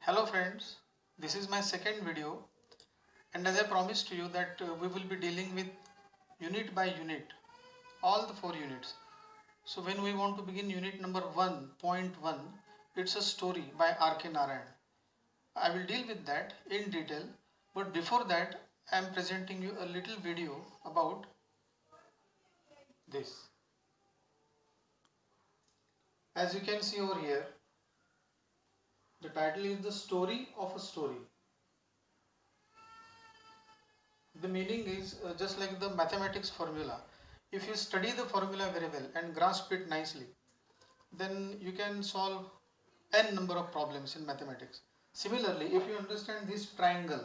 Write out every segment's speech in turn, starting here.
Hello friends, this is my second video, and as I promised to you that we will be dealing with unit by unit, all the 4 units. So when we want to begin unit number 1.1, it's a story by R.K. Narayan. I will deal with that in detail, but before that I am presenting you a little video about this. As you can see over here, the title is The Story of a Story. The meaning is just like the mathematics formula. If you study the formula very well and grasp it nicely, then you can solve n number of problems in mathematics. Similarly, if you understand this triangle,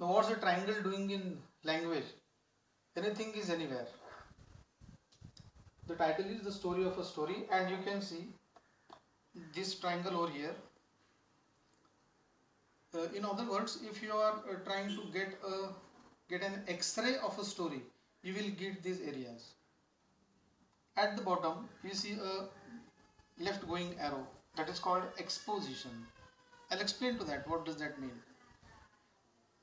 now what's a triangle doing in language? Anything is anywhere. The title is The Story of a Story, and you can see this triangle over here. In other words, if you are trying to get an X-ray of a story, you will get these areas. At the bottom, you see a left going arrow, that is called exposition. I'll explain to that what does that mean.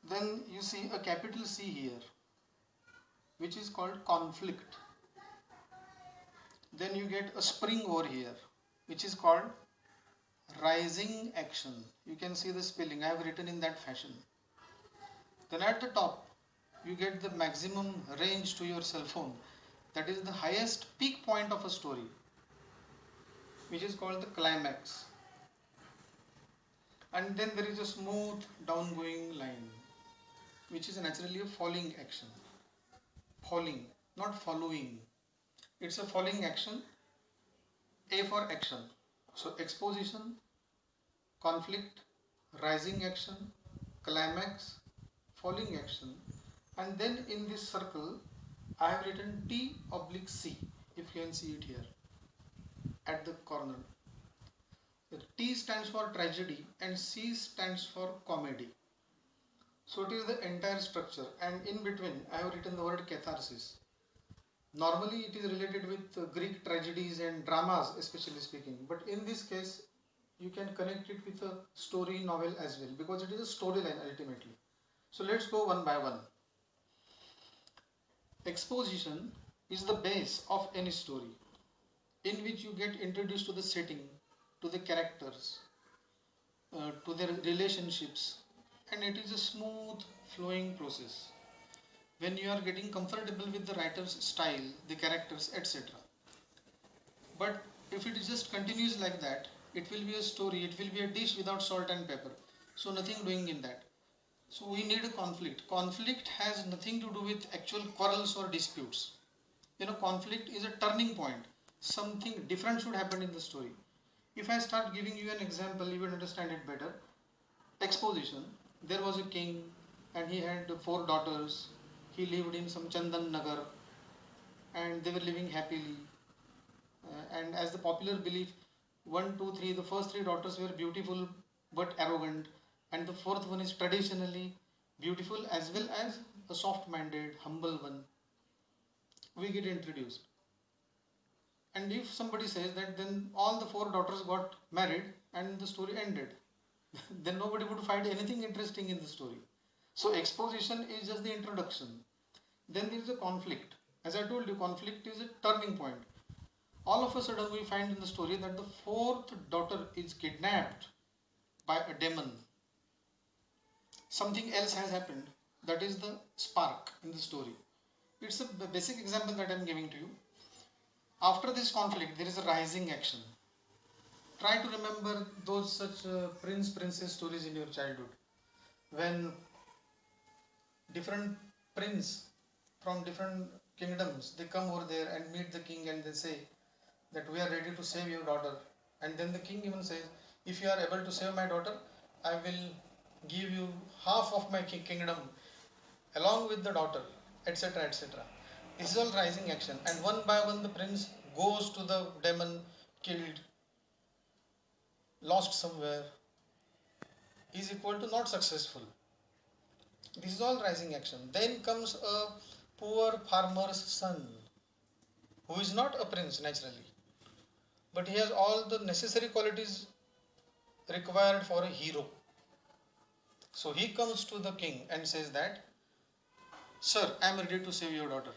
Then you see a capital C here, which is called conflict. Then you get a spring over here, which is called rising action. You can see the spelling, I have written in that fashion. Then at the top, you get the maximum range to your cell phone, that is the highest peak point of a story, which is called the climax. And then there is a smooth downgoing line, which is naturally a falling action. Falling, not following. It's a falling action. A for action. So exposition, conflict, rising action, climax, falling action. And then in this circle, I have written T/C, if you can see it here at the corner. The T stands for tragedy and C stands for comedy. So it is the entire structure, and in between I have written the word catharsis. Normally it is related with Greek tragedies and dramas, especially speaking, but in this case you can connect it with a story novel as well, because it is a storyline ultimately. So let's go one by one. Exposition is the base of any story, in which you get introduced to the setting, to the characters, to their relationships, and it is a smooth flowing process when you are getting comfortable with the writer's style, the characters, etc. But if it just continues like that, it will be a story, it will be a dish without salt and pepper. So nothing doing in that. So we need a conflict. Conflict has nothing to do with actual quarrels or disputes. Conflict is a turning point. Something different should happen in the story. If I start giving you an example, you will understand it better. Exposition. There was a king and he had 4 daughters. He lived in some Chandan Nagar and they were living happily. And as the popular belief, 1, 2, 3, the first 3 daughters were beautiful but arrogant, and the fourth one is traditionally beautiful as well as a soft-minded, humble one. We get introduced. And if somebody says that then all the 4 daughters got married and the story ended, then nobody would find anything interesting in the story. So exposition is just the introduction. Then there is a conflict. As I told you, conflict is a turning point. All of a sudden we find in the story that the 4th daughter is kidnapped by a demon. Something else has happened. That is the spark in the story. It's a basic example that I am giving to you. After this conflict, there is a rising action. Try to remember those such prince-princess stories in your childhood, when different prince from different kingdoms, they come over there and meet the king and they say that we are ready to save your daughter. And then the king even says, if you are able to save my daughter, I will give you half of my kingdom along with the daughter, etc., etc. This is all rising action, and one by one the prince goes to the demon, killed, lost somewhere, is equal to not successful. This is all rising action. Then comes a poor farmer's son, who is not a prince naturally, but he has all the necessary qualities required for a hero. So he comes to the king and says that, "Sir, I am ready to save your daughter."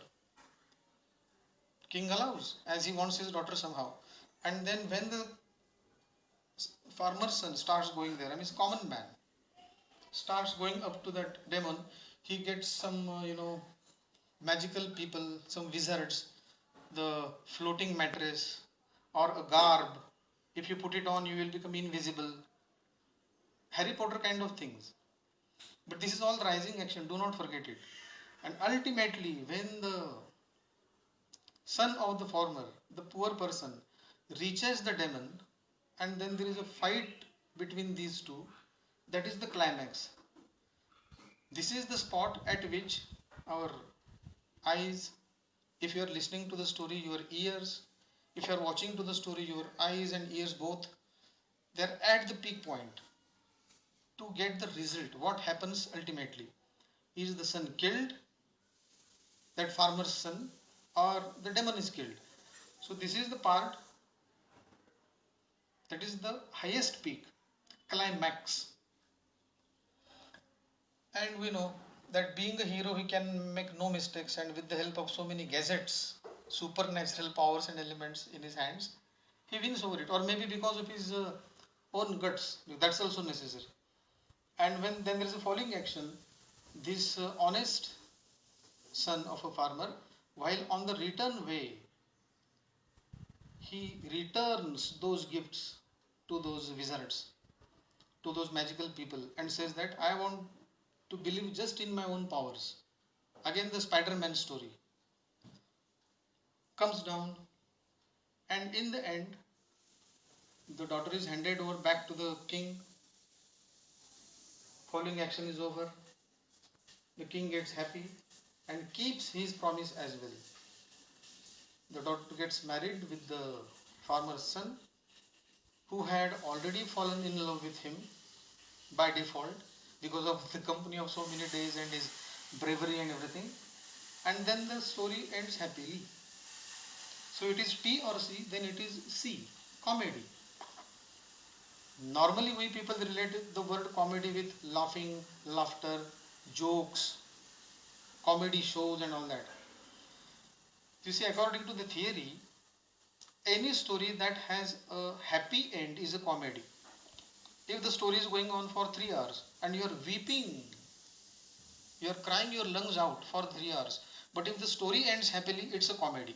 King allows, as he wants his daughter somehow. And then when the farmer's son starts going there, I mean, common man starts going up to that demon, he gets some, magical people, some wizards, the floating mattress, or a garb. If you put it on, you will become invisible. Harry Potter kind of things. But this is all rising action, do not forget it. And ultimately, when the son of the farmer, the poor person, reaches the demon, and then there is a fight between these two, that is the climax. This is the spot at which our eyes, if you are listening to the story, your ears, if you are watching to the story, your eyes and ears both, they are at the peak point to get the result. What happens ultimately? Is the son killed, that farmer's son, or the demon is killed? So this is the part that is the highest peak, climax. And we know that being a hero, he can make no mistakes, and with the help of so many gadgets, supernatural powers and elements in his hands, he wins over it. Or maybe because of his own guts, that's also necessary. And when then there is a falling action, this honest son of a farmer, while on the return way, he returns those gifts to those wizards, to those magical people, and says that I want to believe just in my own powers. Again, the Spider-Man story comes down, and in the end, the daughter is handed over back to the king. Following action is over. The king gets happy and keeps his promise as well. The daughter gets married with the farmer's son, who had already fallen in love with him by default because of the company of so many days and his bravery and everything. And then the story ends happily. So it is T or C, then it is C, comedy. Normally we people relate the word comedy with laughing, laughter, jokes, comedy shows and all that. You see, according to the theory, any story that has a happy end is a comedy. If the story is going on for 3 hours and you are weeping, you are crying your lungs out for 3 hours, but if the story ends happily, it's a comedy.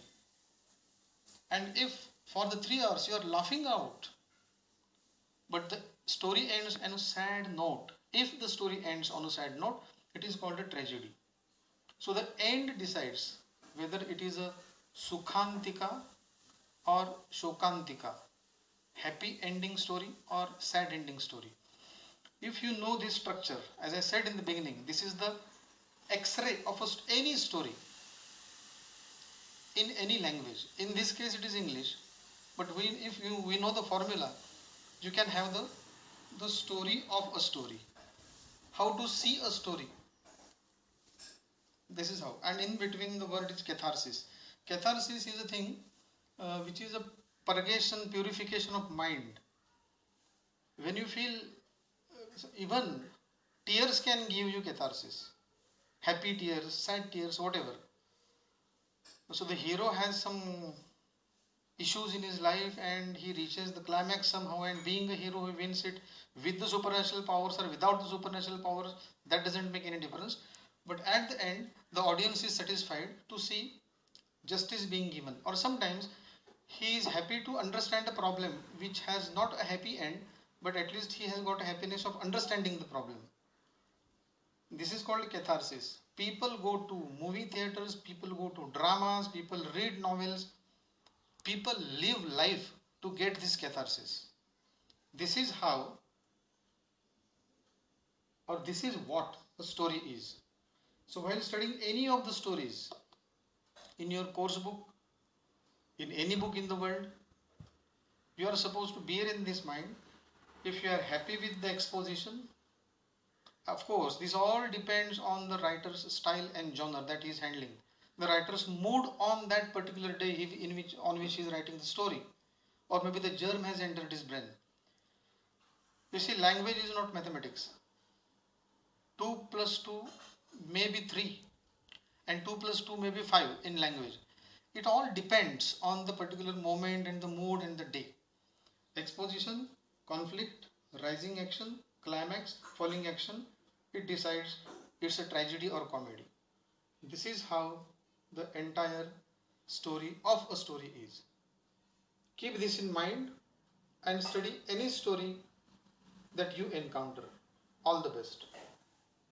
And if for the 3 hours you are laughing out, but the story ends on a sad note, if the story ends on a sad note, it is called a tragedy. So the end decides whether it is a Sukhantika or Shokantika, happy ending story or sad ending story. If you know this structure, as I said in the beginning, this is the X-ray of any story in any language. In this case, it is English, but if we know the formula, you can have the story of a story. How to see a story? This is how. And in between the word is catharsis. Catharsis is a thing which is a purgation, purification of mind. When you feel, even tears can give you catharsis. Happy tears, sad tears, whatever. So the hero has some issues in his life and he reaches the climax somehow, and being a hero, he wins it with the supernatural powers or without the supernatural powers, that doesn't make any difference. But at the end, the audience is satisfied to see justice being given. Or sometimes he is happy to understand a problem which has not a happy end, but at least he has got a happiness of understanding the problem. This is called catharsis. People go to movie theaters, people go to dramas, people read novels, people live life to get this catharsis. This is how, or this is what a story is. So while studying any of the stories in your course book, in any book in the world, you are supposed to bear in this mind, if you are happy with the exposition, of course, this all depends on the writer's style and genre that he is handling. The writer's mood on that particular day on which he is writing the story. Or maybe the germ has entered his brain. You see, language is not mathematics. 2 plus 2 may be 3 and 2 plus 2 may be 5 in language. It all depends on the particular moment and the mood and the day. Exposition, conflict, rising action, climax, falling action, it decides it's a tragedy or comedy. This is how the entire story of a story is. Keep this in mind and study any story that you encounter. All the best.